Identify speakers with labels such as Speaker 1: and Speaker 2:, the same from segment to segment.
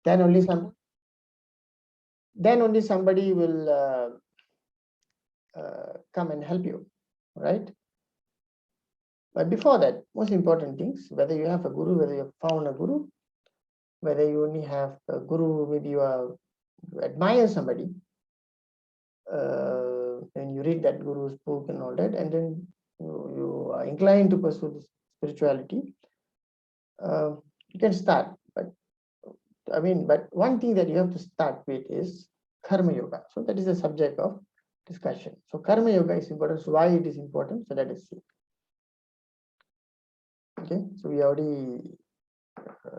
Speaker 1: then only somebody will come and help you, right? But before that, most important things, whether you have a guru, whether you have found a guru, whether you only have a guru, maybe you admire somebody, and you read that guru's book and all that, and then you are inclined to pursue this spirituality, you can start. But one thing that you have to start with is karma yoga. So that is the subject of discussion. So karma yoga is important. So why it is important? So let us see. Okay, so we already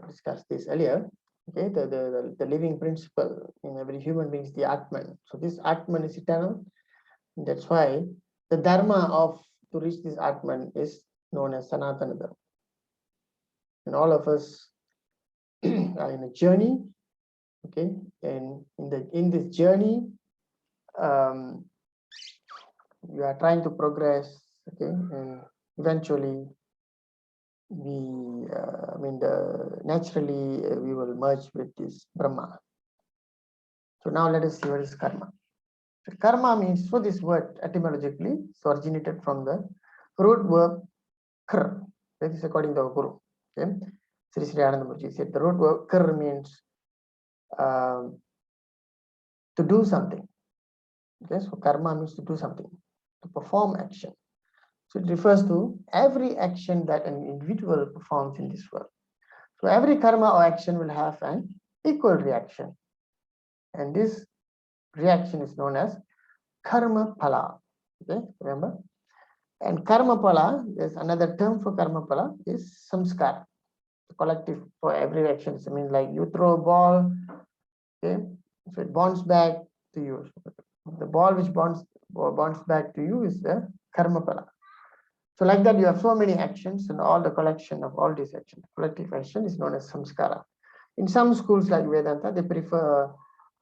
Speaker 1: discussed this earlier. Okay, the living principle in every human being is the Atman. So this Atman is eternal. And that's why the Dharma to reach this Atman is known as Sanathana Dharma. And all of us are in a journey. Okay, and in this journey, you are trying to progress. Okay, and eventually naturally we will merge with this Brahma. So now let us see what is karma. So karma means, so this word etymologically is originated from the root verb kr. That is according to our Guru. Okay, Sri Sri Ananda said the root verb kr means to do something. Okay, so karma means to do something, to perform action. So it refers to every action that an individual performs in this world. So every karma or action will have an equal reaction. And this reaction is known as karma phala. Okay, remember? And karma phala, there's another term for karma phala, is samskara. The collective for every action. I mean, like you throw a ball, okay, so it bounces back to you. The ball which bounces back to you is the karma phala. So like that, you have so many actions, and all the collection of all these actions, collective action, is known as samskara. In some schools like Vedanta, they prefer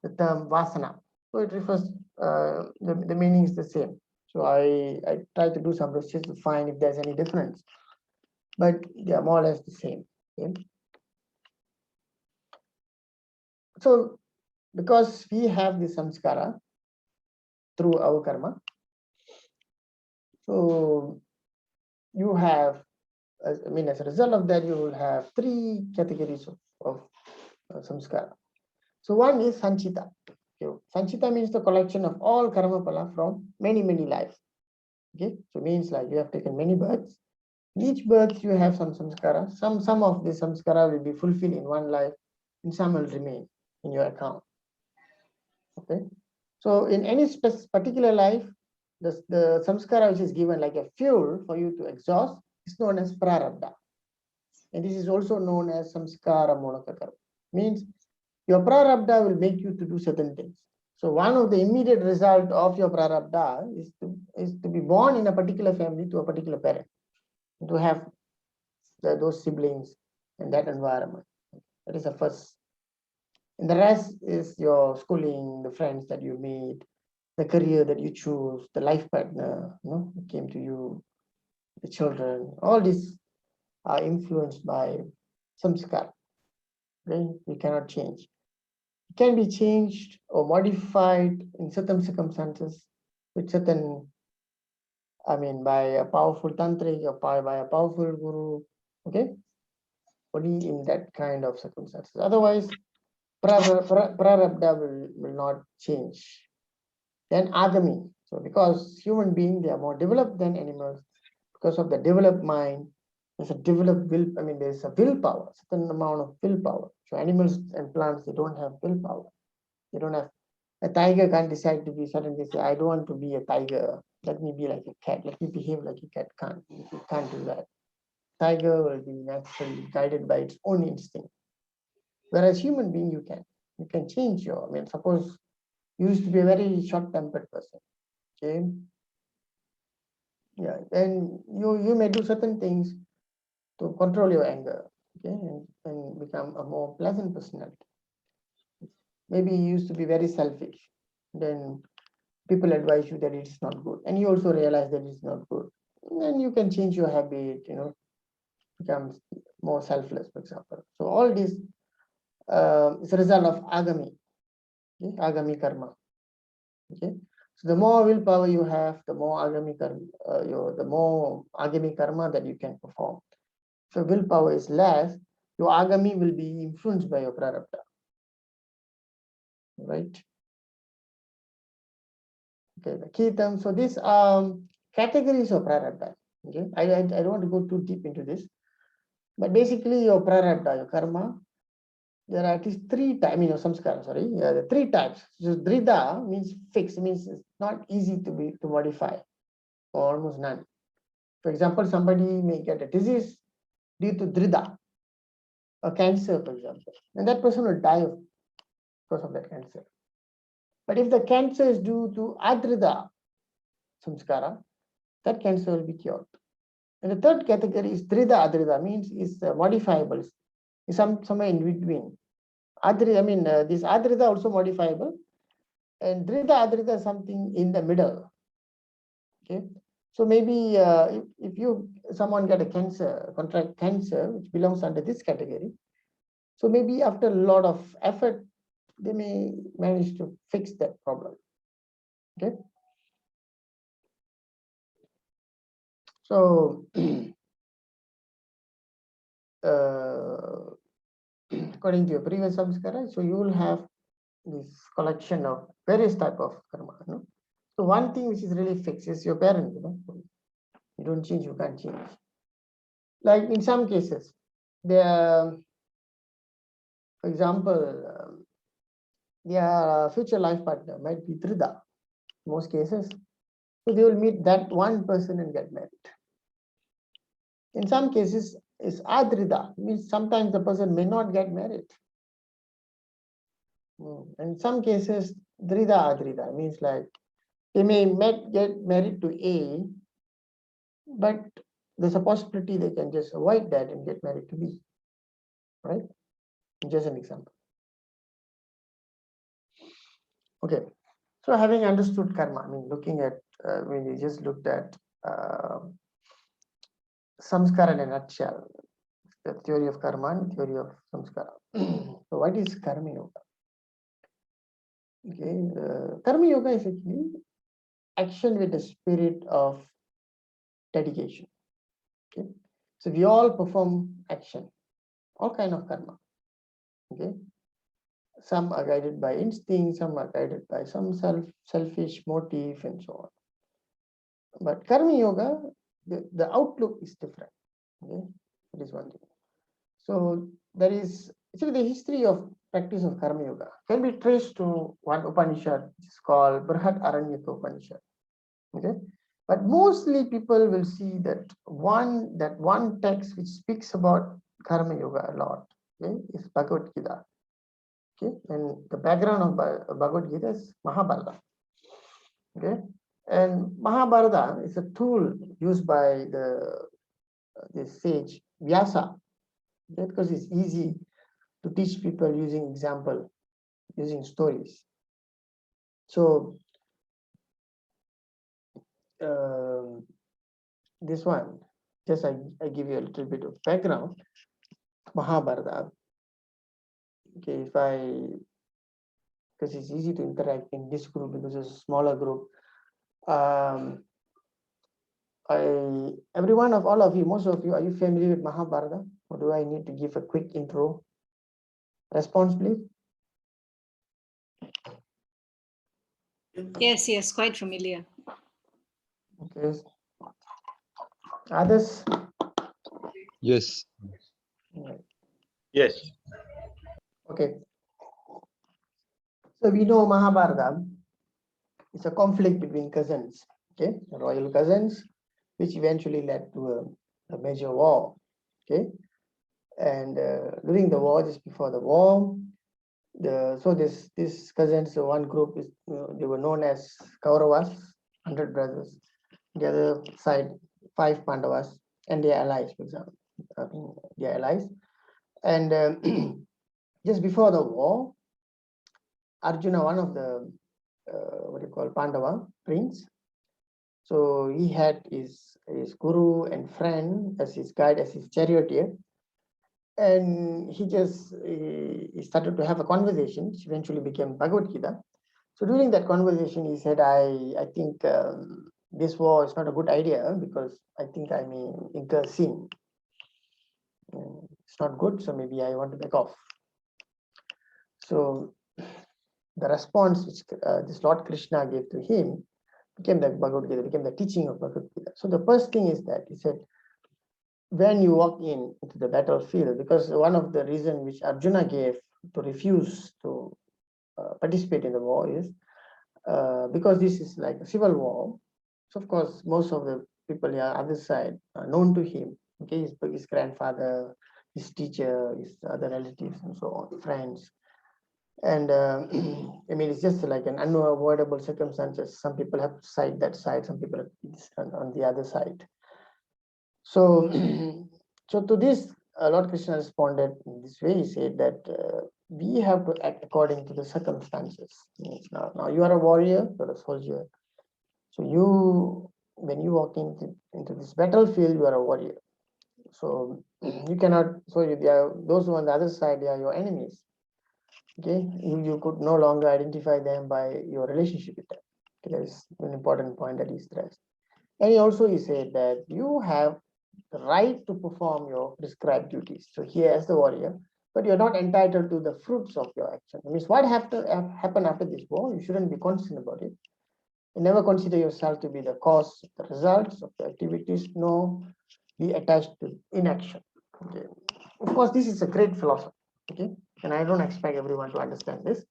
Speaker 1: the term vasana. So it refers, the meaning is the same. So I try to do some research to find if there's any difference, but they are more or less the same. Okay? So because we have the samskara through our karma, so you have, as a result of that, you will have three categories of samskara. So one is sanchita. Okay. Sanchita means the collection of all karma phala from many lives. Okay, so means like you have taken many births. In each birth you have some samskara. Some of the samskara will be fulfilled in one life, and some will remain in your account. Okay, so in any particular life, the samskara which is given like a fuel for you to exhaust is known as prarabdha. And this is also known as samskara monaka karma. Means your prarabdha will make you to do certain things. So one of the immediate result of your prarabdha is to be born in a particular family to a particular parent, to have those siblings and that environment. That is the first. And the rest is your schooling, the friends that you meet, the career that you choose, the life partner, who came to you, the children. All these are influenced by samskara. Okay? You cannot change. It can be changed or modified in certain circumstances with certain, by a powerful tantric or by a powerful guru. Okay, only in that kind of circumstances. Otherwise, prarabdha will not change. Then agami. So because human beings, they are more developed than animals, because of the developed mind, there's a developed will, there's a willpower, certain amount of willpower. So animals and plants, they don't have willpower. They don't have, a tiger can't decide to be suddenly say, I don't want to be a tiger. Let me be like a cat. Let me behave like a cat. You can't do that. Tiger will be naturally guided by its own instinct. Whereas human being, you can change your, suppose you used to be a very short-tempered person. Okay. Yeah, then you may do certain things to control your anger, okay, and become a more pleasant personality. Maybe you used to be very selfish. Then people advise you that it's not good, and you also realize that it's not good. And then you can change your habit, become more selfless, for example. So all these it's a result of agami, okay? Agami karma. Okay, so the more willpower you have, the more agami karma, the more agami karma that you can perform. If your willpower is less, your agami will be influenced by your prarabdha, right? Okay, the key term. So these categories of prarabdha. Okay, I don't want to go too deep into this, but basically your prarabdha, your karma, there are at least three types. I mean, samskara. Sorry, there are three types. So drida means fixed. Means it's not easy to modify, or almost none. For example, somebody may get a disease due to drida, a cancer, for example, and that person will die because of that cancer. But if the cancer is due to adrida samskara, that cancer will be cured. And the third category is drida adrida, means is modifiable, is somewhere in between. This adrida also modifiable, and drida adrida is something in the middle. Okay, so maybe if someone get a cancer, contract cancer, which belongs under this category, so maybe after a lot of effort, they may manage to fix that problem. Okay, so according to your previous samskara, so you will have this collection of various type of karma. No? So one thing which is really fixed is your parent. You don't change, you can't change. Like in some cases, for example, their future life partner might be Trida, most cases. So they will meet that one person and get married. In some cases, it's Adrida, means sometimes the person may not get married. In some cases, Drida Adrida means like they may get married to A, but there's a possibility they can just avoid that and get married to B. Right? Just an example. Okay. So having understood karma, looking at, when you just looked at samskara in a nutshell, the theory of karma and theory of samskara. So what is karma yoga? Okay, karma yoga is actually action with the spirit of dedication. Okay, so we all perform action, all kind of karma. Okay, some are guided by instinct, some are guided by some selfish motive, and so on. But karma yoga, the outlook is different. Okay, that is one thing. So there is actually the history of practice of karma yoga can be traced to one Upanishad, which is called Brihat Aranyaka Upanishad. Okay, but mostly people will see that one text which speaks about karma yoga a lot. Okay, is Bhagavad Gita. Okay, and the background of Bhagavad Gita is Mahabharata. Okay, and Mahabharata is a tool used by the sage Vyasa, okay, because it's easy to teach people using example, using stories. So this one, just I give you a little bit of background. Mahabharata. Okay, because it's easy to interact in this group because it's a smaller group. Every one of all of you, most of you, are you familiar with Mahabharata? Or do I need to give a quick intro? Response, please.
Speaker 2: Yes, quite familiar.
Speaker 1: Okay. Others?
Speaker 3: Yes.
Speaker 4: Yes.
Speaker 1: Okay. So we know Mahabharata is a conflict between cousins, okay, royal cousins, which eventually led to a major war, okay. And during the war, just before the war, this cousins, one group is they were known as Kauravas, 100 brothers. The other side, 5 Pandavas, and their allies, for example, their allies. And just before the war, Arjuna, one of the Pandava prince. So he had his guru and friend as his guide, as his charioteer. And he started to have a conversation, which eventually became Bhagavad Gita. So during that conversation, he said, I think this war is not a good idea because I think I may incur sin. It's not good, so maybe I want to back off. So the response which this Lord Krishna gave to him became the Bhagavad Gita, became the teaching of Bhagavad Gita. So the first thing is that he said, when you walk into the battlefield, because one of the reasons which Arjuna gave to refuse to participate in the war is because this is like a civil war. So of course, most of the people on the other side are known to him. Okay, his grandfather, his teacher, his other relatives, and so on, friends. And I mean, it's just like an unavoidable circumstances. Some people have to side that side, some people are on the other side. So, so to this, Lord Krishna responded in this way. He said that we have to act according to the circumstances. Now you are a warrior, you're a soldier. So you, when you walk into this battlefield, you are a warrior. So you cannot. So those who are on the other side, they are your enemies. Okay, you could no longer identify them by your relationship with them. Okay, that is an important point that he stressed. And he said that you have the right to perform your prescribed duties. So here as the warrior, but you're not entitled to the fruits of your action. It means what happen after this war, you shouldn't be concerned about it. You never consider yourself to be the cause of the results of the activities, no, be attached to inaction. Okay. Of course, this is a great philosophy. Okay, and I don't expect everyone to understand this.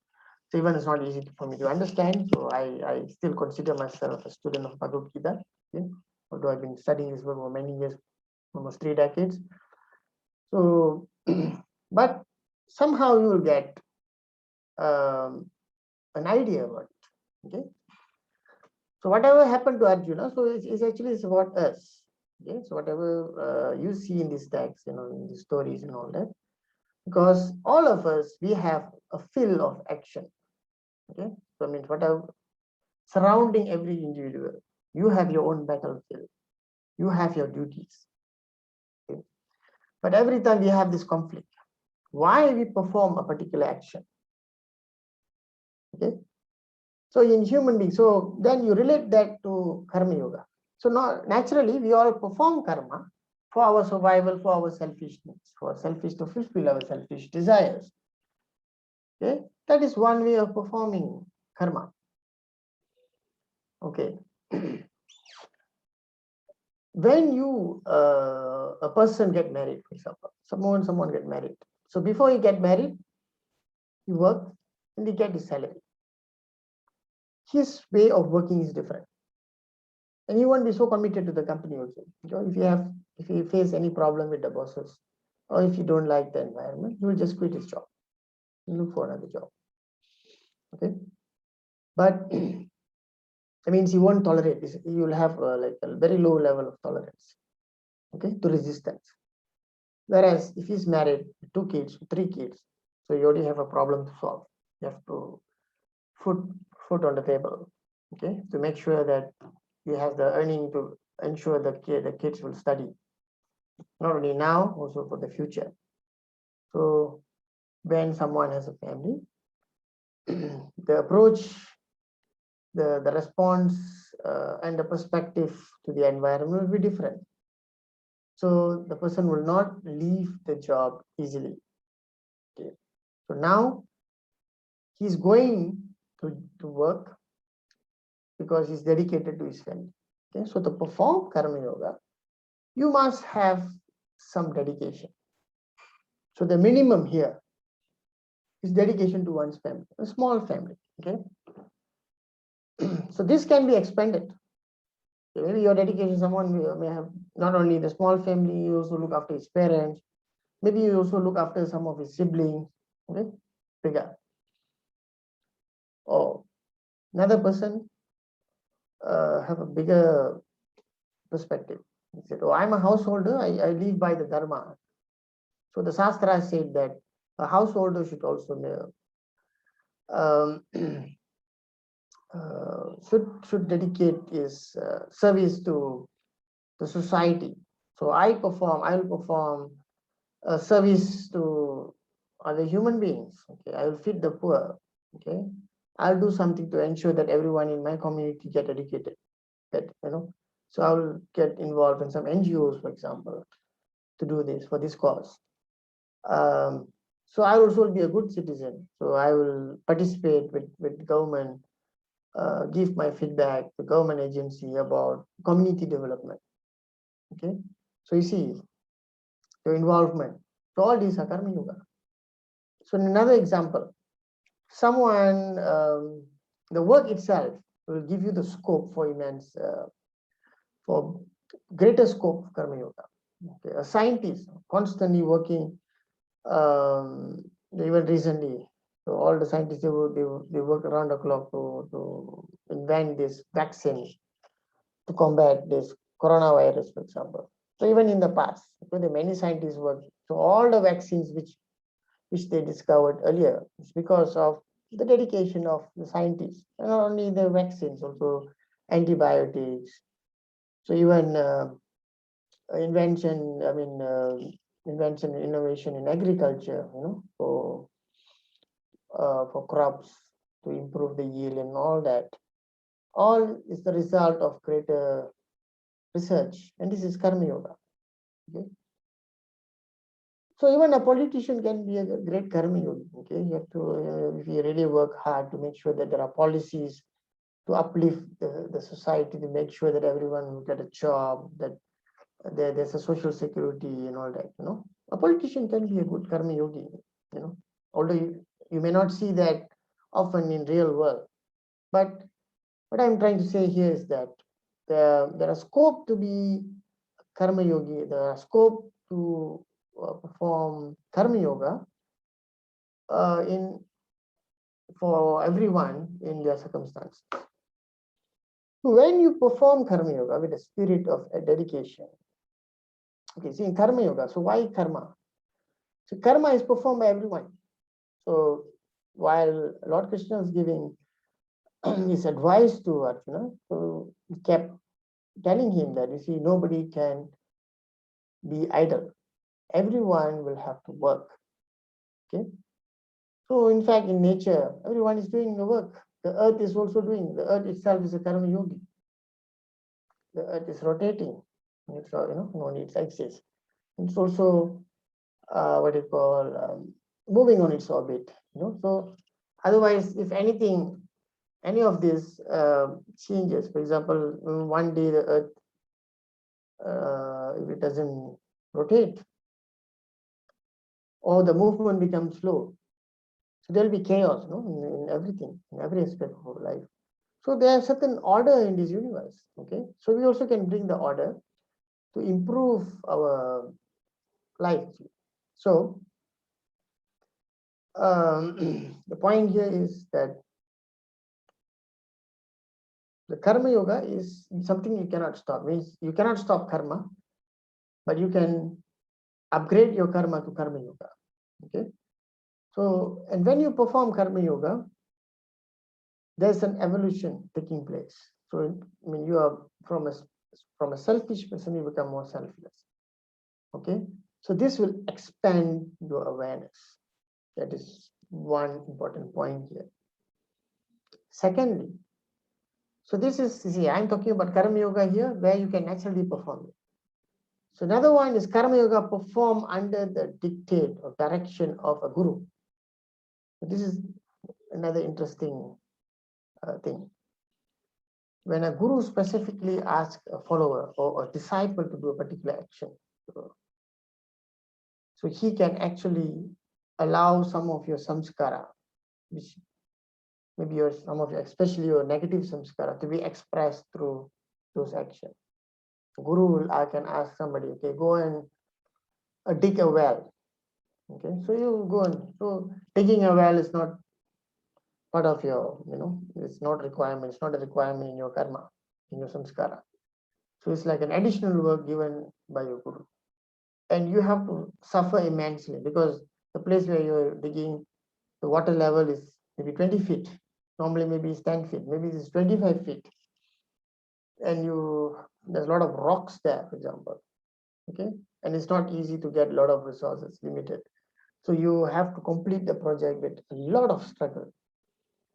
Speaker 1: So even it's not easy for me to understand. So I still consider myself a student of Bhagavad Gita. Okay? Although I've been studying this book for many years, almost 3 decades. So, but somehow you will get an idea about it. Okay. So whatever happened to Arjuna, so it's actually about us. Okay. So whatever you see in this text, in the stories and all that, because all of us, we have a field of action. Okay. So I mean, whatever surrounding every individual, you have your own battlefield, you have your duties. Okay. But every time we have this conflict, why we perform a particular action. Okay. So in human beings, so then you relate that to karma yoga. So now naturally we all perform karma for our survival, for our selfish needs, for selfish to fulfill our selfish desires. Okay, that is one way of performing karma. Okay. When you a person get married, for example, someone get married. So before you get married, you work and you get his salary. His way of working is different. And you won't be so committed to the company also. If you face any problem with the bosses, or if you don't like the environment, you will just quit his job and look for another job. Okay. But that means you won't tolerate this. You will have like a very low level of tolerance, okay, to resistance. Whereas if he's married, 2 kids, 3 kids, so you already have a problem to solve. You have to food on the table, okay, to make sure that you have the earning to ensure that the kids will study, not only now, also for the future. So when someone has a family, the approach, the response, and the perspective to the environment will be different. So the person will not leave the job easily. Okay. So now he's going to work because he's dedicated to his family. Okay. So to perform karma yoga, you must have some dedication. So the minimum here is dedication to one's family, a small family. Okay. So this can be expanded. So maybe your dedication, someone may have not only the small family, you also look after his parents. Maybe you also look after some of his siblings. Okay, bigger. Or another person have a bigger perspective. He said, "Oh, I'm a householder. I live by the dharma." So the Shastra said that a householder should also should dedicate his service to the society. So I will perform service to other human beings. Okay, I will feed the poor. Okay, I'll do something to ensure that everyone in my community get educated. So I will get involved in some NGOs, for example, to do this for this cause. So I also will be a good citizen. So I will participate with government, give my feedback to government agency about community development. Okay, so you see your involvement. So all these are karma yoga. So another example, someone, the work itself will give you the scope for immense, for greater scope of karma yoga. Okay, a scientist constantly working, even recently, so all the scientists they work around the clock to invent this vaccine to combat this coronavirus, for example. So even in the past, the many scientists work. So all the vaccines which they discovered earlier, it's because of the dedication of the scientists, and not only the vaccines, also antibiotics. So even invention, invention and innovation in agriculture, for crops to improve the yield and all that. All is the result of greater research, and this is karma yoga. Okay. So even a politician can be a great karma yogi. Okay, you have to, if you really work hard to make sure that there are policies to uplift the society, to make sure that everyone will get a job, that there's a social security and all that. A politician can be a good karma yogi. Although you may not see that often in real world, but what I'm trying to say here is that there are scope to be karma yogi. There are scope to perform karma yoga for everyone in their circumstances. When you perform karma yoga with a spirit of dedication, okay, see in karma yoga, so why karma? So karma is performed by everyone. So while Lord Krishna is giving his advice to Arjuna, so he kept telling him that, you see, nobody can be idle. Everyone will have to work. Okay. So in fact, in nature, everyone is doing the work. The earth is also doing. The earth itself is a karma yogi. The earth is rotating. It's on its axis. It's also what you call moving on its orbit. So otherwise, if anything, any of these changes, for example, one day the earth, if it doesn't rotate, or the movement becomes slow, so there'll be chaos, in everything, in every aspect of our life. So there's certain order in this universe. Okay, so we also can bring the order to improve our life. So the point here is that the karma yoga is something you cannot stop. Means you cannot stop karma, but you can upgrade your karma to karma yoga. Okay. So, and when you perform karma yoga, there's an evolution taking place. So, you are from a selfish person, you become more selfless. Okay. So this will expand your awareness. That is one important point here. Secondly, so this is, see, I'm talking about karma yoga here, where you can naturally perform it. So another one is karma yoga performed under the dictate or direction of a guru. So this is another interesting thing. When a guru specifically asks a follower or a disciple to do a particular action, so he can actually allow some of your samskara, which maybe some of your, especially your negative samskara, to be expressed through those actions. Guru can ask somebody, okay, go and dig a well. Okay, so you go and, so digging a well is not part of your, it's not requirement. It's not a requirement in your karma, in your samskara. So it's like an additional work given by your guru. And you have to suffer immensely because the place where you're digging, the water level is maybe 20 feet. Normally maybe it's 10 feet, maybe it's 25 feet. And there's a lot of rocks there, for example. Okay. and it's not easy to get a lot of resources, limited. So you have to complete the project with a lot of struggle.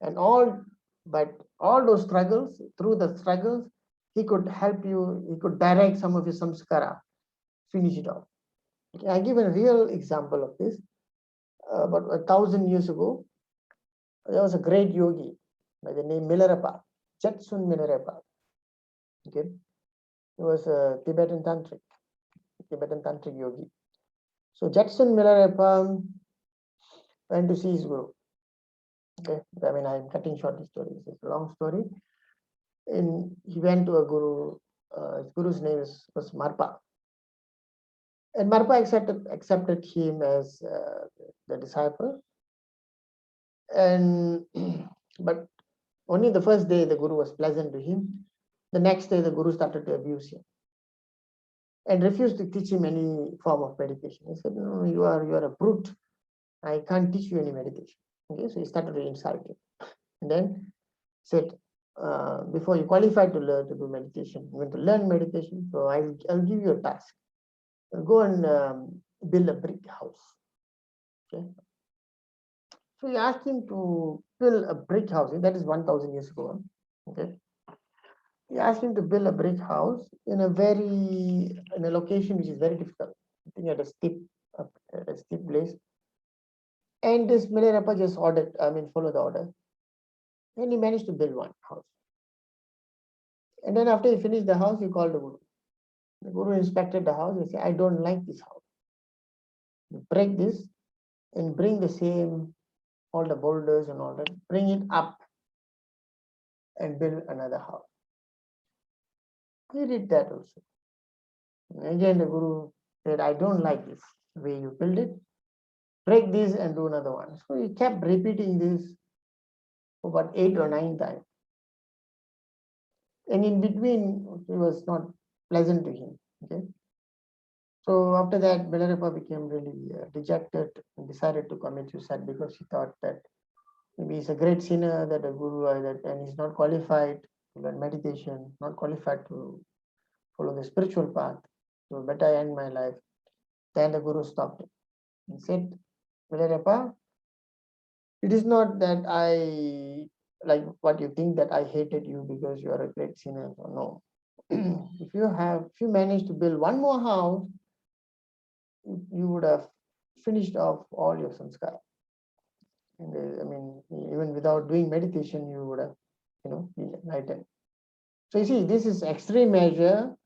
Speaker 1: But all those struggles, through the struggles, he could help you, he could direct some of your samskara, finish it off. Okay, I give a real example of this. About 1,000 years ago, there was a great yogi by the name Milarepa, Jetsun Milarepa. Okay, he was a Tibetan tantric yogi. So Jetsun Milarepa went to see his guru. Okay, I mean, I'm cutting short the story. It's a long story. And he went to a guru. His guru's name was Marpa. And Marpa accepted him as the disciple. And but only the first day the guru was pleasant to him. The next day the guru started to abuse him and refused to teach him any form of meditation. He said, "No, you are a brute. I can't teach you any meditation." Okay, so he started to insult him. And then said, before you qualify to do meditation, you want to learn meditation, so I'll give you a task. Go and build a brick house. Okay. So he asked him to build a brick house. That is 1,000 years ago. Okay. He asked him to build a brick house in a location which is very difficult. I think at a steep place. And this Milarepa just followed the order. And he managed to build one house. And then after he finished the house, he called the guru. The guru inspected the house. He said, "I don't like this house. You break this and bring all the boulders and all that, bring it up and build another house." He did that also. And again, the guru said, "I don't like this way you build it. Break this and do another one." So he kept repeating this for about 8 or 9 times. And in between, it was not pleasant to him. Okay. So after that, Milarepa became really dejected and decided to commit suicide because he thought that maybe he's a great sinner, that the guru, and he's not qualified to learn meditation, not qualified to follow the spiritual path. So better I end my life. Then the guru stopped him and said, "Milarepa, it is not that I like what you think, that I hated you because you are a great sinner. No. If you manage to build one more house, you would have finished off all your samskara. And even without doing meditation, you would have, been enlightened." So you see, this is extreme measure,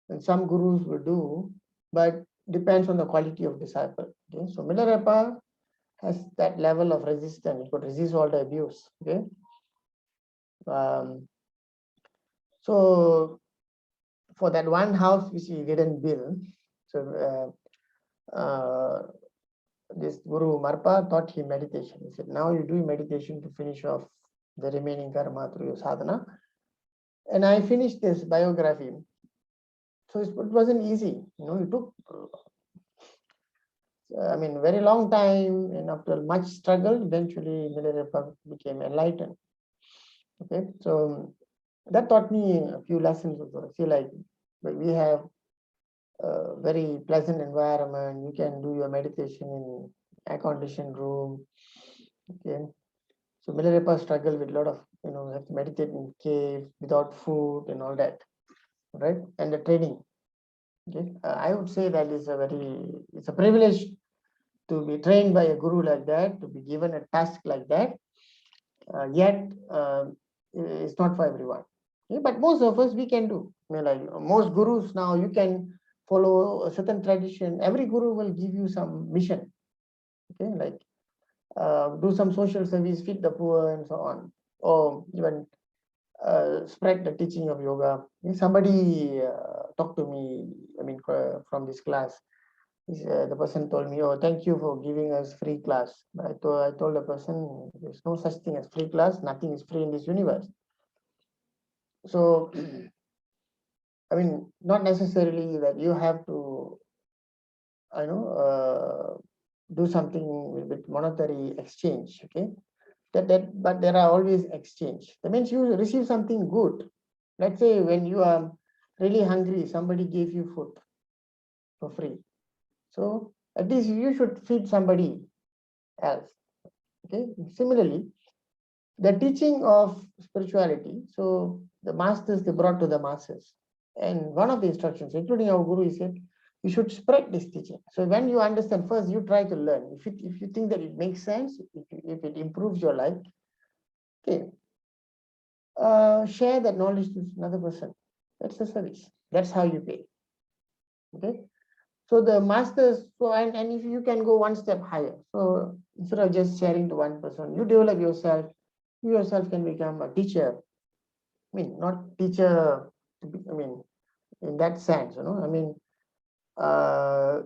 Speaker 1: and some gurus will do, but depends on the quality of disciple. Okay, so Milarepa has that level of resistance. He could resist all the abuse. Okay, so for that one house which he didn't build, so this Guru Marpa taught him meditation. He said, "Now you do meditation to finish off the remaining karma through your sadhana." And I finished this biography. So it wasn't easy. It took, very long time, and after much struggle, eventually Milarepa became enlightened. Okay, so that taught me a few lessons also. I feel like we have a very pleasant environment. You can do your meditation in air-conditioned room. Okay, so Milarepa struggled with a lot of, have to meditate in cave without food and all that, right? And the training. Okay, I would say that it's a privilege to be trained by a guru like that, to be given a task like that. Yet it's not for everyone. Okay? But most of us, we can do. Like most gurus now, you can follow a certain tradition. Every guru will give you some mission. Okay, like do some social service, feed the poor, and so on, or even spread the teaching of yoga. Somebody talked to me, from this class. The person told me, "Oh, thank you for giving us free class." But I told the person, "There's no such thing as free class. Nothing is free in this universe." So, not necessarily that you have to, do something with monetary exchange. Okay, but there are always exchange. That means you receive something good. Let's say when you are really hungry, somebody gave you food. for free. So at least you should feed somebody else. Okay. Similarly, the teaching of spirituality. So the masters, they brought to the masses. And one of the instructions, including our guru, he said, you should spread this teaching. So when you understand, first you try to learn. If you think that it makes sense, if it improves your life, okay, share that knowledge to another person. That's the service. That's how you pay. Okay. So the masters, so and if you can go one step higher, so instead of just sharing to one person, you develop yourself. You yourself can become a teacher. I mean, not teacher. I mean, in that sense, I mean,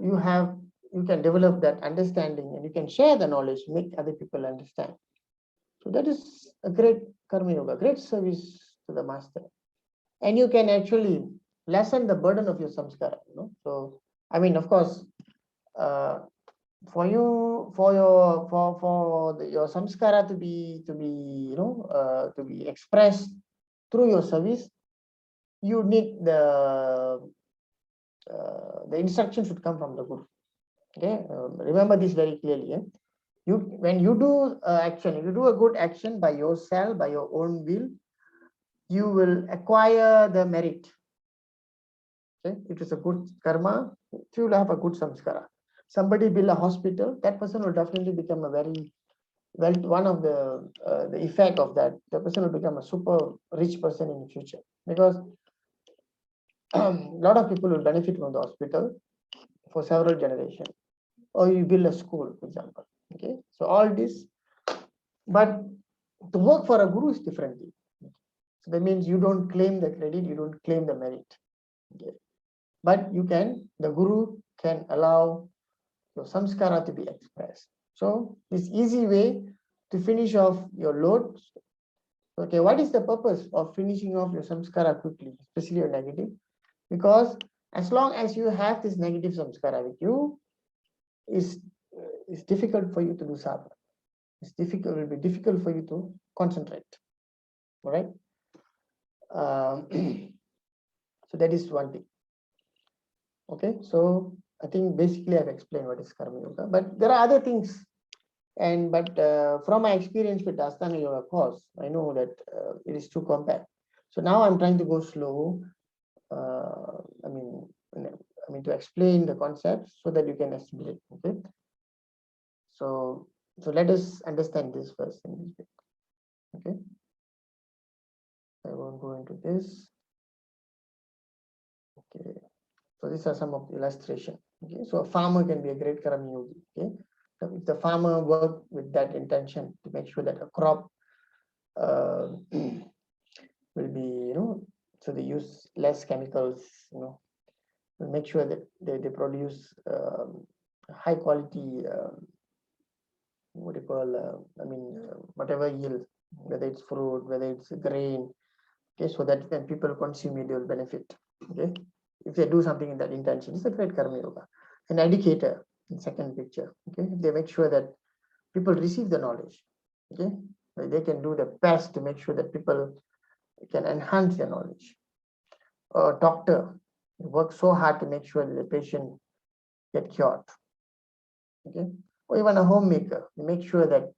Speaker 1: you can develop that understanding, and you can share the knowledge, make other people understand. So that is a great karma yoga, great service to the master, and you can actually lessen the burden of your samskara. So I mean, of course, for you, your samskara to be to be expressed through your service, you need the instruction should come from the guru. Okay, remember this very clearly. When you do action, you do a good action by yourself, by your own will, you will acquire the merit. Okay, it is a good karma. You will have a good samskara. Somebody build a hospital, that person will definitely become a very well. One of the effect of that, the person will become a super rich person in the future, because a lot of people will benefit from the hospital for several generations. Or you build a school, for example. Okay, so all this, but to work for a guru is different. So that means you don't claim the credit, you don't claim the merit. Okay. But the guru can allow your samskara to be expressed. So this easy way to finish off your load. Okay, what is the purpose of finishing off your samskara quickly, especially your negative? Because as long as you have this negative samskara with you, it's difficult for you to do sadhana. It will be difficult for you to concentrate. All right. So that is one thing. Okay, so I think basically I've explained what is karma yoga, but there are other things. But from my experience with Ashtanga Yoga course, I know that it is too compact. So now I'm trying to go slow. I mean to explain the concepts so that you can assimilate. Okay. So let us understand this first in this bit. Okay. I won't go into this. Okay. So these are some of the illustration. Okay. So a farmer can be a great karma yogi. Okay. So if the farmer work with that intention to make sure that a crop will be, so they use less chemicals, to make sure that they produce high quality, what do you call, whatever yield, whether it's fruit, whether it's grain, okay, so that when people consume it, they will benefit. Okay, if they do something in that intention, it's a great karma yoga. An educator in second picture, okay, they make sure that people receive the knowledge. Okay, they can do the best to make sure that people can enhance their knowledge. A doctor works so hard to make sure that the patient get cured. Okay, or even a homemaker, they make sure that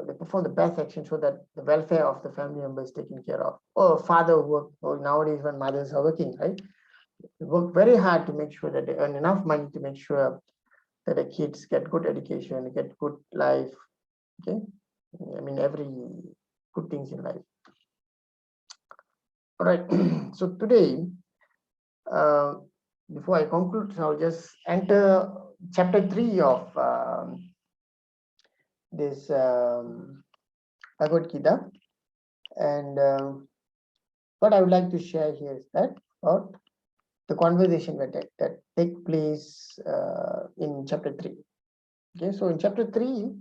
Speaker 1: they perform the best action so that the welfare of the family member is taken care of. Or a father work, or nowadays when mothers are working, right? They work very hard to make sure that they earn enough money to make sure that the kids get good education, get good life. Okay, I mean every good things in life. All right. So today, before I conclude, I'll just enter chapter 3 of this Bhagavad Gita. And what I would like to share here is that about the conversation that take place in chapter 3. Okay, so in chapter 3,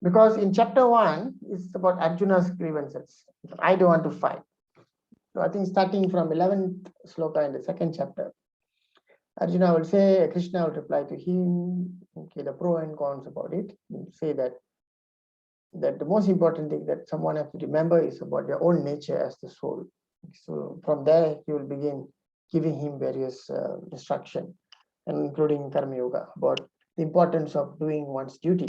Speaker 1: because in chapter 1, it's about Arjuna's grievances. I don't want to fight. So I think starting from 11th sloka in the second chapter, Arjuna will say, Krishna will reply to him, okay, the pro and cons about it. He'll say that the most important thing that someone has to remember is about their own nature as the soul. So from there, he will begin giving him various instruction, including Karma Yoga, about the importance of doing one's duty.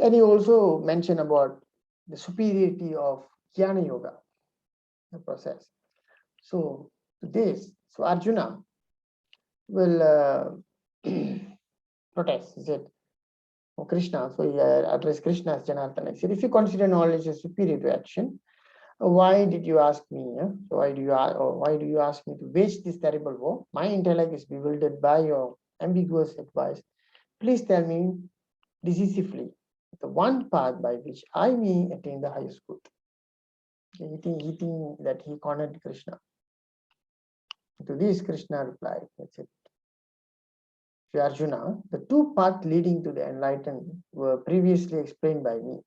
Speaker 1: And he also mentioned about the superiority of Jnana Yoga, the process. So Arjuna will protest. He said, "Oh Krishna," so he addressed Krishna as Janardana. He said, "If you consider knowledge as superior to action, why did you ask me? So why do you ask me to wage this terrible war? My intellect is bewildered by your ambiguous advice. Please tell me decisively the one path by which I may attain the highest good." He think that he cornered Krishna. To this, Krishna replied, "That's it. To Arjuna, the two paths leading to the enlightenment were previously explained by me.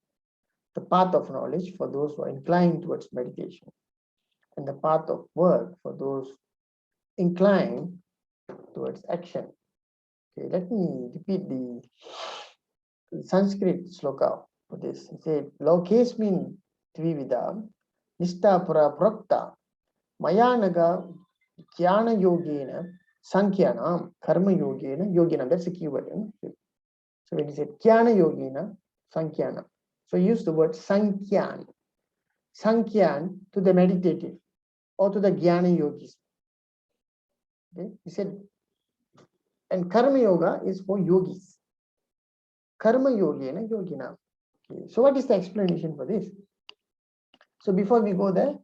Speaker 1: The path of knowledge for those who are inclined towards meditation, and the path of work for those inclined towards action." Okay, let me repeat the Sanskrit sloka for this. It says, "Lokesmin tvivida nishta pura prokta mayanaga jnana yogena sankyanam karma yogena yogena." That's a keyword. So when he said jnana yogena sankyana, so use the word sankyan to the meditative or to the jnana yogis. Okay, he said, and karma yoga is for yogis. Karma yogena yogina. Okay, so what is the explanation for this? So before we go there,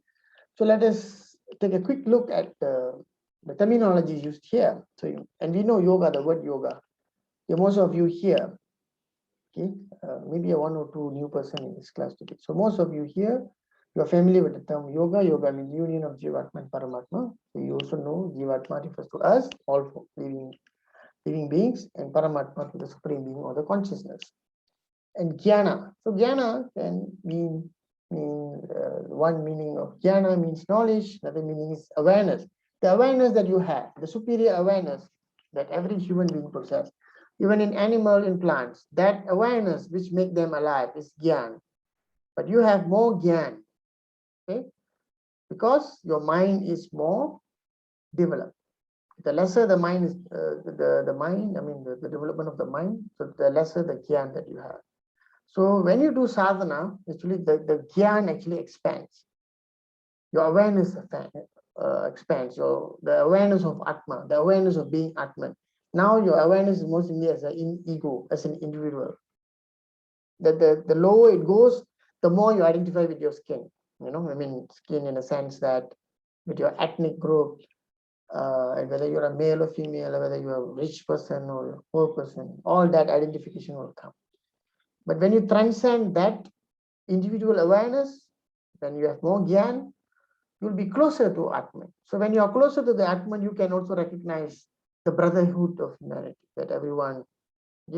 Speaker 1: so let us take a quick look at the terminology used here. So, and we know yoga, the word yoga. Okay, most of you here, okay, maybe a one or two new person in this class today. So most of you here, you are familiar with the term yoga. Yoga means union of Jivatma and Paramatma. So you also know Jivatma refers to us, all living beings, and Paramatma to the supreme being or the consciousness. And jnana. So jnana can mean one meaning of jnana means knowledge, another meaning is awareness. The awareness that you have, the superior awareness that every human being possesses, even in animal, in plants, that awareness which make them alive is jnana. But you have more jnana, okay? Because your mind is more developed. The lesser the mind is, the mind, I mean the development of the mind, so the lesser the jnana that you have. So when you do sadhana, actually the jnana actually expands. Your awareness expands. The awareness of Atma, the awareness of being Atman. Now your awareness is mostly as an ego, as an individual. The lower it goes, the more you identify with your skin. I mean skin in a sense that with your ethnic group, whether you're a male or female, or whether you're a rich person or a poor person, all that identification will come. But when you transcend that individual awareness, when you have more jnana, you'll be closer to Atman. So when you are closer to the Atman, you can also recognize the brotherhood of humanity, that everyone,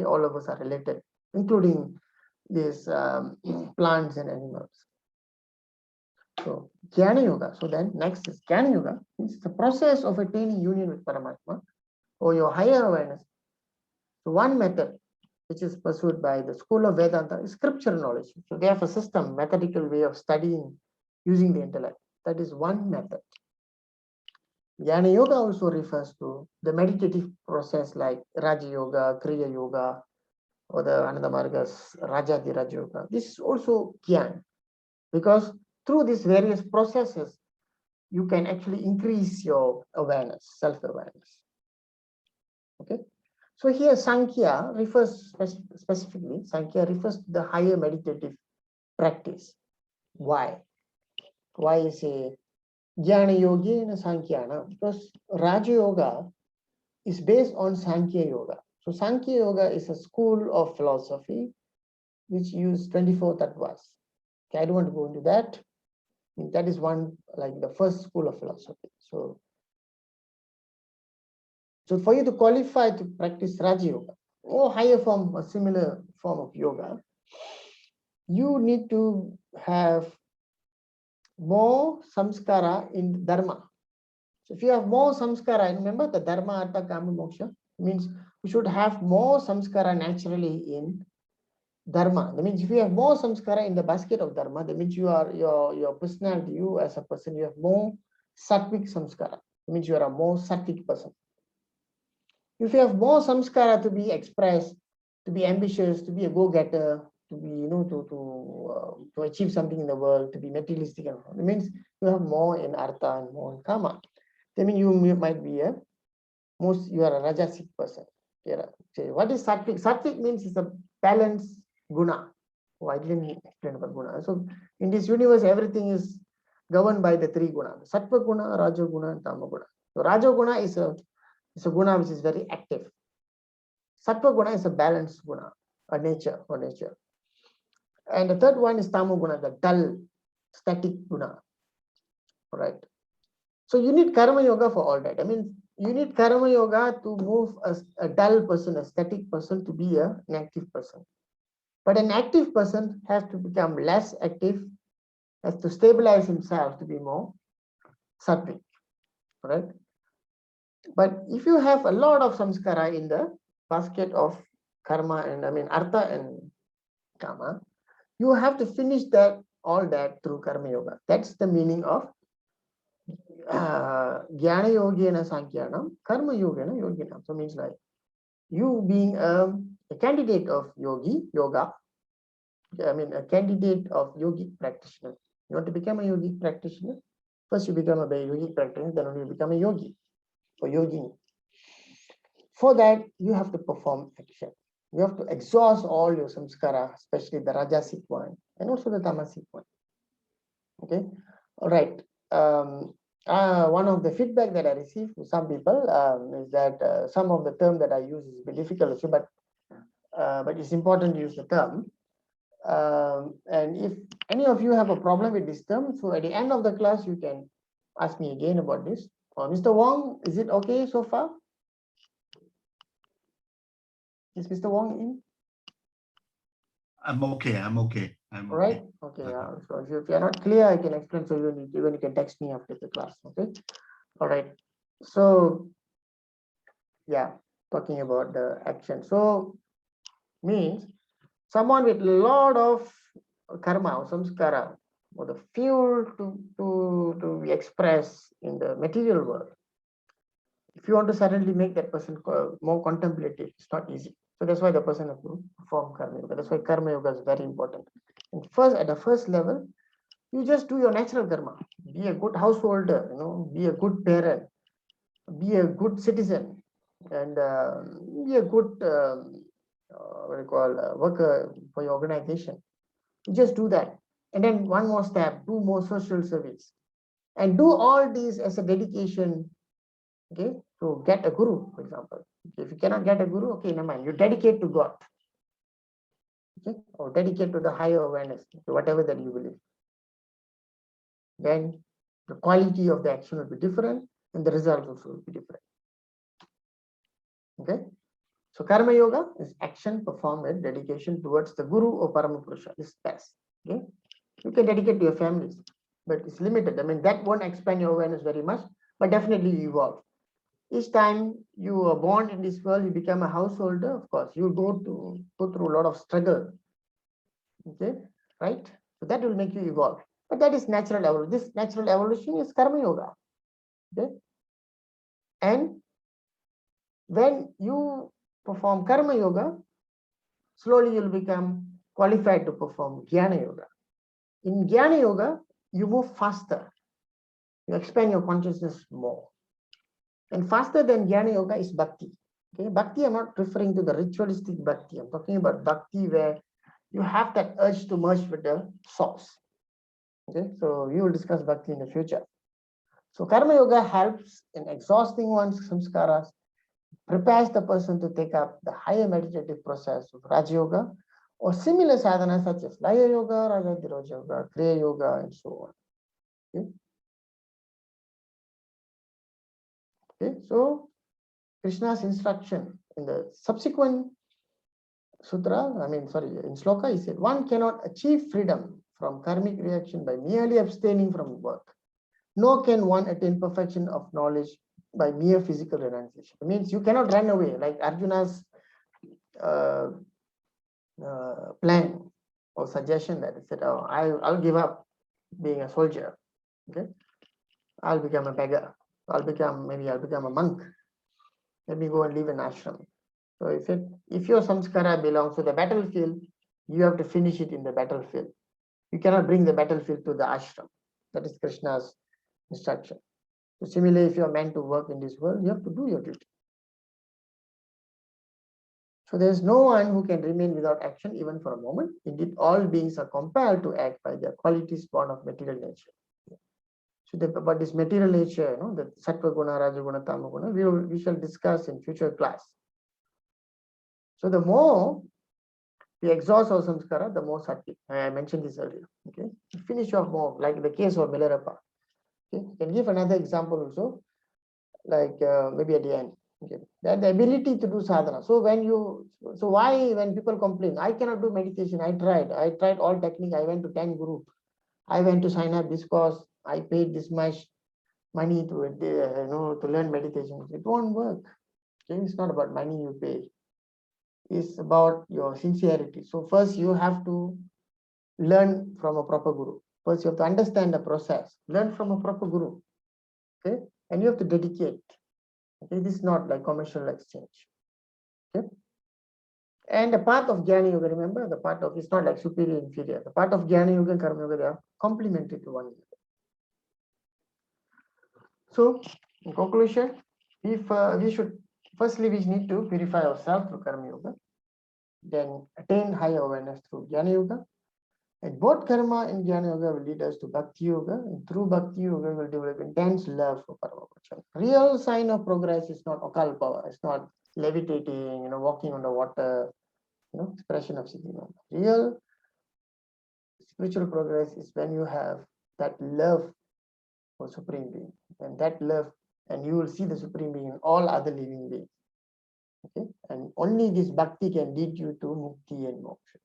Speaker 1: all of us are related, including these plants and animals. So Jnana Yoga. So then next is Jnana Yoga. It's the process of attaining union with Paramatma or your higher awareness. So one method which is pursued by the school of Vedanta is scriptural knowledge. So they have a system, methodical way of studying using the intellect. That is one method. Jnana Yoga also refers to the meditative process like Raja Yoga, Kriya Yoga, or the Ananda Marga's Rajati Raja Yoga. This is also Jnana, because through these various processes, you can actually increase your awareness, self-awareness. Okay. So here Sankhya refers specifically, Sankhya refers to the higher meditative practice. Why? Why is a Jnana Yogi and Sankhya? Because Raja Yoga is based on Sankhya Yoga. So Sankhya Yoga is a school of philosophy which use 24 tattvas. Okay, I don't want to go into that. I mean, that is one, like the first school of philosophy. So for you to qualify to practice Raja Yoga or higher form, a similar form of yoga, you need to have more samskara in dharma. So if you have more samskara, remember the dharma, artha, kama, moksha, means you should have more samskara naturally in dharma. That means if you have more samskara in the basket of dharma, that means you are your personality, you as a person, you have more sattvic samskara. It means you are a more sattvic person. If you have more samskara to be expressed, to be ambitious, to be a go-getter, to be, to achieve something in the world, to be materialistic, it means you have more in artha and more in kama. That means you might be you are a rajasic person. Okay, what is sattvic? Sattvic means it's a balanced guna. Oh, I didn't explain about guna. So in this universe, everything is governed by the three guna: sattva guna, raja guna, and tama guna. So raja guna is a guna which is very active. Sattva guna is a balanced guna, a nature or nature. And the third one is tama guna, the dull, static guna. All right. So you need karma yoga for all that. I mean, you need karma yoga to move a dull person, a static person, to be an active person. But an active person has to become less active, has to stabilize himself to be more sattvic. Right? But if you have a lot of samskara in the basket of karma and artha and kama, you have to finish all that through karma yoga. That's the meaning of jnana yogena sankyanam, karma yogena yoginam. So means like you being a candidate of yoga, a candidate of yogic practitioner. You want to become a yogic practitioner? First you become a yogic practitioner, then only you become a yogi or yogini. For that, you have to perform action. You have to exhaust all your samskara, especially the rajasic one and also the tamasic one. Okay, all right. One of the feedback that I received from some people is that some of the term that I use is a bit difficult, but it's important to use the term. And if any of you have a problem with this term, so at the end of the class, you can ask me again about this. Mr. Wong, is it okay so far? Is Mr. Wong in?
Speaker 2: I'm okay. I'm okay. I'm okay.
Speaker 1: Right? Okay. Yeah. So if you're not clear, I can explain. So you can text me after the class. Okay. All right. So yeah, talking about the action. So means someone with a lot of karma or samskara or the fuel to be expressed in the material world. If you want to suddenly make that person more contemplative, it's not easy. So that's why the person has to perform karma yoga. That's why karma yoga is very important. And first, at the first level, you just do your natural karma. Be a good householder, be a good parent, be a good citizen, and be a good worker for your organization. You just do that. And then one more step, do more social service. And do all these as a dedication, okay, to get a guru, for example. If you cannot get a guru, okay, never mind. You dedicate to God. Okay, or dedicate to the higher awareness, to whatever that you believe. Then the quality of the action will be different and the result also will be different. Okay, so karma yoga is action performed with dedication towards the guru or paramapurusha. This is best. Okay, you can dedicate to your families, but it's limited. I mean, that won't expand your awareness very much, but definitely you evolve. Each time you are born in this world, you become a householder. Of course, you go through a lot of struggle. Okay, right? So that will make you evolve. But that is natural evolution. This natural evolution is karma yoga. Okay, and when you perform karma yoga, slowly you'll become qualified to perform jnana yoga. In jnana yoga, you move faster. You expand your consciousness more. And faster than jnana yoga is bhakti. Okay, bhakti, I'm not referring to the ritualistic bhakti. I'm talking about bhakti where you have that urge to merge with the source. Okay, so we will discuss bhakti in the future. So karma yoga helps in exhausting one's samskaras, prepares the person to take up the higher meditative process of Raja Yoga or similar sadhanas such as Laya Yoga, Rajadhiraj Yoga, Kriya Yoga, and so on. Okay. Okay, so Krishna's instruction in the subsequent sutra, in sloka, he said, one cannot achieve freedom from karmic reaction by merely abstaining from work, nor can one attain perfection of knowledge by mere physical renunciation. It means you cannot run away, like Arjuna's plan or suggestion that he said, oh, I'll give up being a soldier. Okay, I'll become a beggar. maybe I'll become a monk. Let me go and live in ashram. So if your samskara belongs to the battlefield, you have to finish it in the battlefield. You cannot bring the battlefield to the ashram. That is Krishna's instruction. So similarly, if you are meant to work in this world, you have to do your duty. So there is no one who can remain without action even for a moment. Indeed, all beings are compelled to act by their qualities born of material nature. So about this material nature, the sattva guna, rajaguna, tamaguna, we shall discuss in future class. So the more we exhaust our samskara, the more sattvic. I mentioned this earlier. Okay, finish off more, like the case of Milarepa. Okay, you can give another example also, like maybe at the end. Okay, that the ability to do sadhana. So why when people complain, I cannot do meditation, I tried all technique, I went to 10 guru, I went to sign up this course, I paid this much money to learn meditation. It won't work. Okay? It's not about money you pay. It's about your sincerity. So first you have to learn from a proper guru. First you have to understand the process. Learn from a proper guru. Okay, and you have to dedicate. Okay, this is not like commercial exchange. Okay, and the part of Jnana Yoga, remember, the part of, it's not like superior, inferior. The part of Jnana Yoga and Karma Yoga, they are complementary to one another. So, in conclusion, if we need to purify ourselves through Karma Yoga, then attain higher awareness through Jnana Yoga. And both Karma and Jnana Yoga will lead us to Bhakti Yoga, and through Bhakti Yoga, we will develop intense love for Paramapurusha. Real sign of progress is not occult power, it's not levitating, walking on the water, expression of Siddhi. Real spiritual progress is when you have that love for Supreme Being, and that love, and you will see the Supreme Being in all other living beings. Okay, and only this bhakti can lead you to mukti and moksha.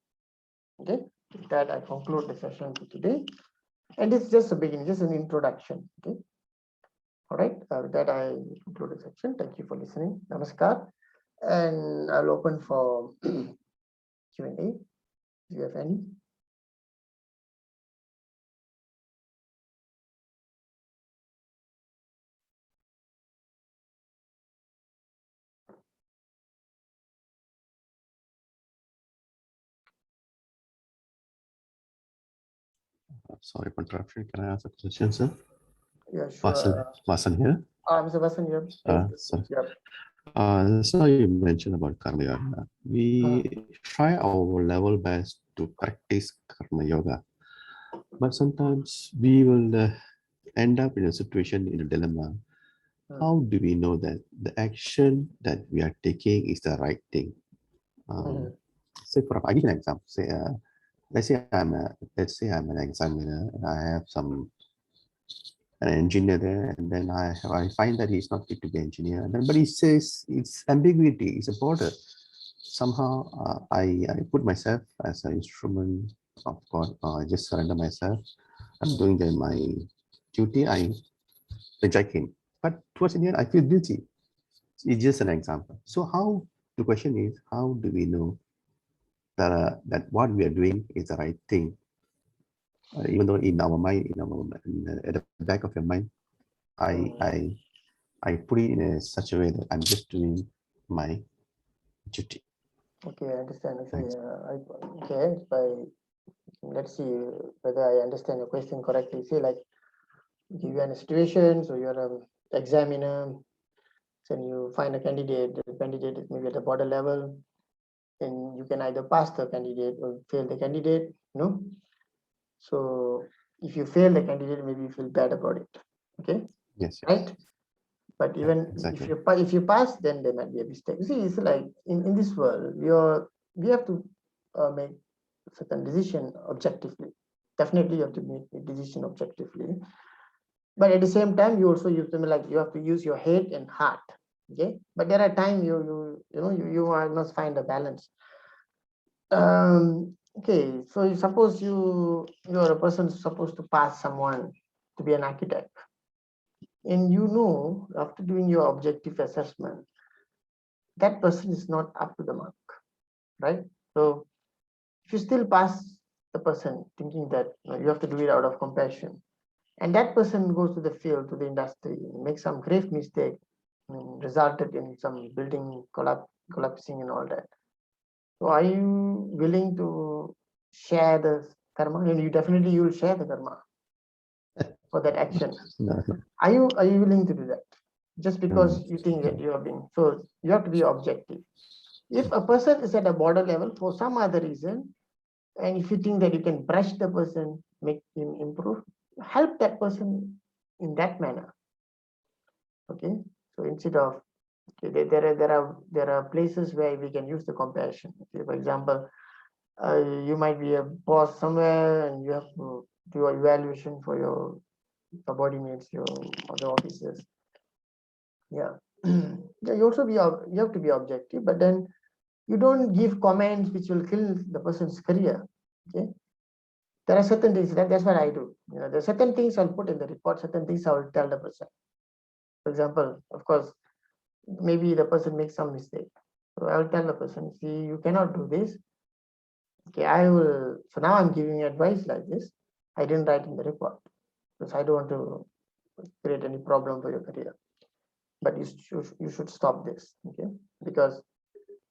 Speaker 1: Okay, with that I conclude the session for today, and it's just a beginning, just an introduction. Okay, all right. With that I conclude the section. Thank you for listening. Namaskar, and I'll open for Q&A. Do you have any?
Speaker 3: Sorry for interruption. Can I ask a question, sir?
Speaker 1: Yeah, sure.
Speaker 3: Vasan here.
Speaker 1: Mr. Vasan,
Speaker 3: Sorry.
Speaker 1: Yep.
Speaker 3: So you mentioned about Karma Yoga. We try our level best to practice Karma Yoga, but sometimes we will end up in a situation, in a dilemma. How do we know that the action that we are taking is the right thing? Say, I give an example. Say, let's say I'm an examiner and I have an engineer there, and then I find that he's not fit to be engineer. But he says it's ambiguity, it's a border. Somehow I put myself as an instrument of God. I just surrender myself. I'm doing my duty. I reject him. But towards the end, I feel guilty. It's just an example. So the question is, how do we know that what we are doing is the right thing? Even though in our mind, at the back of your mind, I put it in such a way that I'm just doing my duty.
Speaker 1: Okay, I understand. Let's see whether I understand your question correctly. Say, like, if you're in a situation, so you're an examiner, and you find a candidate, the candidate is maybe at the border level, and you can either pass the candidate or fail the candidate, So if you fail the candidate, maybe you feel bad about it. Okay?
Speaker 3: Yes.
Speaker 1: Right? But even
Speaker 3: exactly.
Speaker 1: if you pass, then there might be a mistake. You see, it's like in this world, we have to make certain decision objectively. Definitely, you have to make a decision objectively. But at the same time, you also use them, like you have to use your head and heart. Okay, but there are times you must find a balance. Okay, so suppose you're a person supposed to pass someone to be an architect, and after doing your objective assessment, that person is not up to the mark, right? So if you still pass the person thinking that you have to do it out of compassion, and that person goes to the field, to the industry, makes some grave mistake, resulted in some building collapsing and all that. So are you willing to share the karma? And you definitely will share the karma for that action.
Speaker 3: No, no.
Speaker 1: Are you willing to do that? Just because you think that you are being, so you have to be objective. If a person is at a border level for some other reason, and if you think that you can brush the person, make him improve, help that person in that manner. Okay, so instead of, okay, there are places where we can use the compassion. Okay, for example, you might be a boss somewhere and you have to do an evaluation for your subordinates, your other officers. Yeah. Yeah, you also you have to be objective, but then you don't give comments which will kill the person's career. Okay, there are certain things that's what I do. There are certain things I'll put in the report, certain things I will tell the person. For example, of course, maybe the person makes some mistake, so I will tell the person, see, you cannot do this. Okay, I will. So now I'm giving you advice like this. I didn't write in the report because I don't want to create any problem for your career. But you should stop this. Okay, because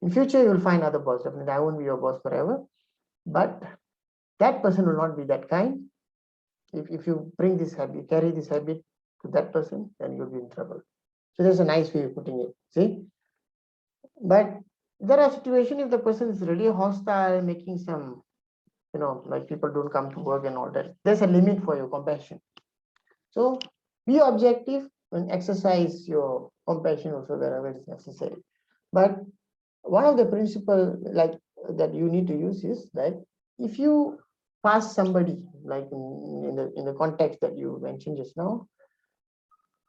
Speaker 1: in future you will find other boss. Definitely, I won't be your boss forever. But that person will not be that kind. If you bring this habit, carry this habit to that person, then you'll be in trouble. So there's a nice way of putting it. See, but there are situations if the person is really hostile, making some, like people don't come to work and all that. There's a limit for your compassion. So be objective and exercise your compassion also wherever it's necessary. But one of the principles like that you need to use is that if you pass somebody, like in the context that you mentioned just now,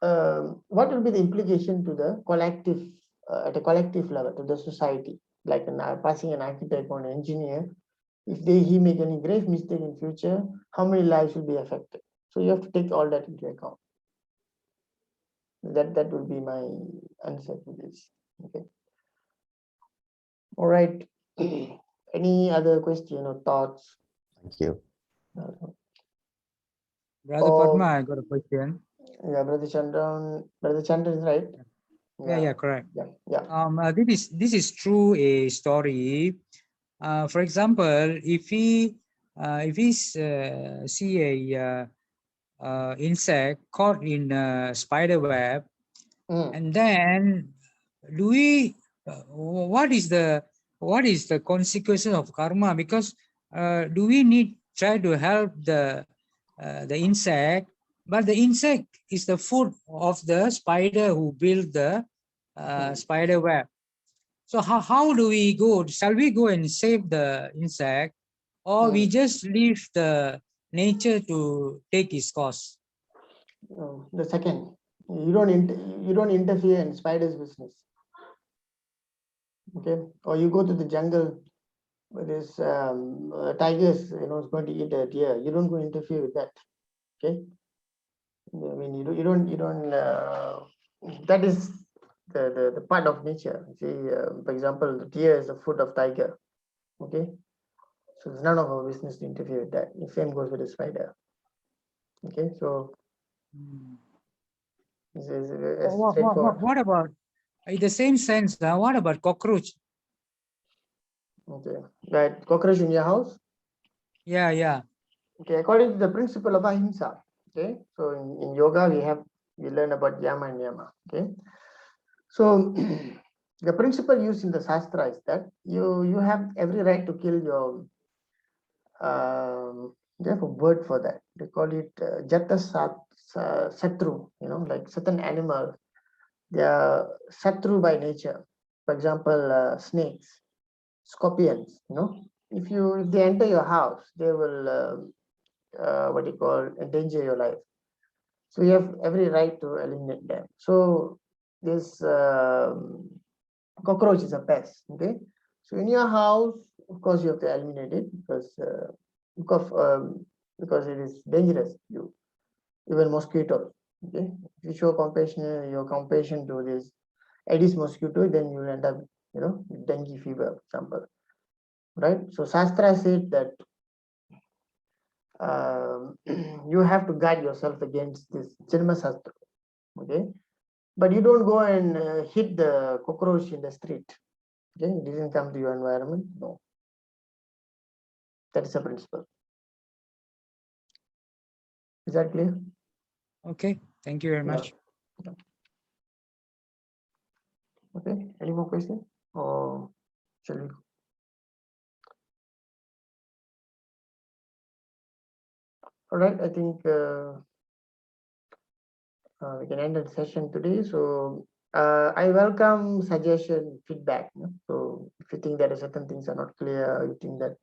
Speaker 1: what will be the implication to the collective, at a collective level, to the society, like passing an architect or an engineer? If he make any grave mistake in future, how many lives will be affected? So you have to take all that into account. That will be my answer to this. Okay. All right. Any other question or thoughts?
Speaker 3: Thank you.
Speaker 4: Brother Padma, I got a question.
Speaker 1: Yeah, Brother Chandran is right.
Speaker 4: Yeah, correct.
Speaker 1: Yeah.
Speaker 4: This is true a story. For example, if we see a insect caught in a spider web, and then do we what is the consequence of karma? Because do we need try to help the insect, but the insect is the food of the spider who built the spider web. So how do we go? Shall we go and save the insect, or we just leave the nature to take its course?
Speaker 1: The second, you don't interfere in spider's business. Okay, or you go to the jungle where there's tigers, is going to eat a deer. You don't go interfere with that. Okay, I mean you don't that is the part of nature. See, for example, the deer is the food of tiger. Okay, so it's none of our business to interfere with that. The same goes with the spider. Okay, so
Speaker 4: What about in the same sense? What about cockroach?
Speaker 1: Okay, that cockroach in your house?
Speaker 4: Yeah.
Speaker 1: Okay, according to the principle of ahimsa. Okay, so in yoga we learn about yama and yama. Okay, so the principle used in the shastra is that you have every right to kill your they have a word for that. They call it jata satru. Like certain animals, they are satru by nature. For example, snakes, scorpions. If they enter your house, they will endanger your life. So you have every right to eliminate them. So this cockroach is a pest. Okay, so in your house, of course, you have to eliminate it because it is dangerous. Even mosquitoes. Okay, if you show your compassion to this Aedes mosquito, then you will end up, with dengue fever, for example. Right. So Shastra said that you have to guard yourself against this Janma Sastra. Okay, but you don't go and hit the cockroach in the street. Okay, it didn't come to your environment. No, that is a principle. Is that clear?
Speaker 4: Okay, thank you very much.
Speaker 1: Yeah. Okay, any more questions? Or shall we? All right, I think we can end the session today. So I welcome suggestion, feedback. So if you think that certain things are not clear, you think that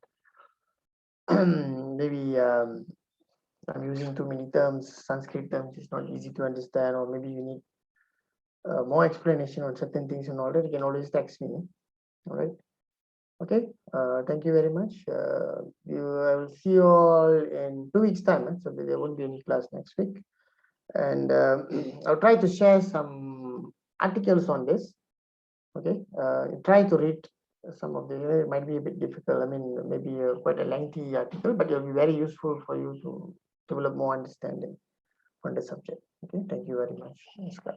Speaker 1: maybe I'm using too many terms, Sanskrit terms, it's not easy to understand, or maybe you need more explanation on certain things and all that, you can always text me. All right. Okay. Thank you very much. I will see you all in 2 weeks' time. So there won't be any class next week. And I'll try to share some articles on this. Okay. Try to read some of the, it might be a bit difficult. I mean, maybe quite a lengthy article, but it'll be very useful for you to develop more understanding on the subject. Okay. Thank you very much. Namaskar.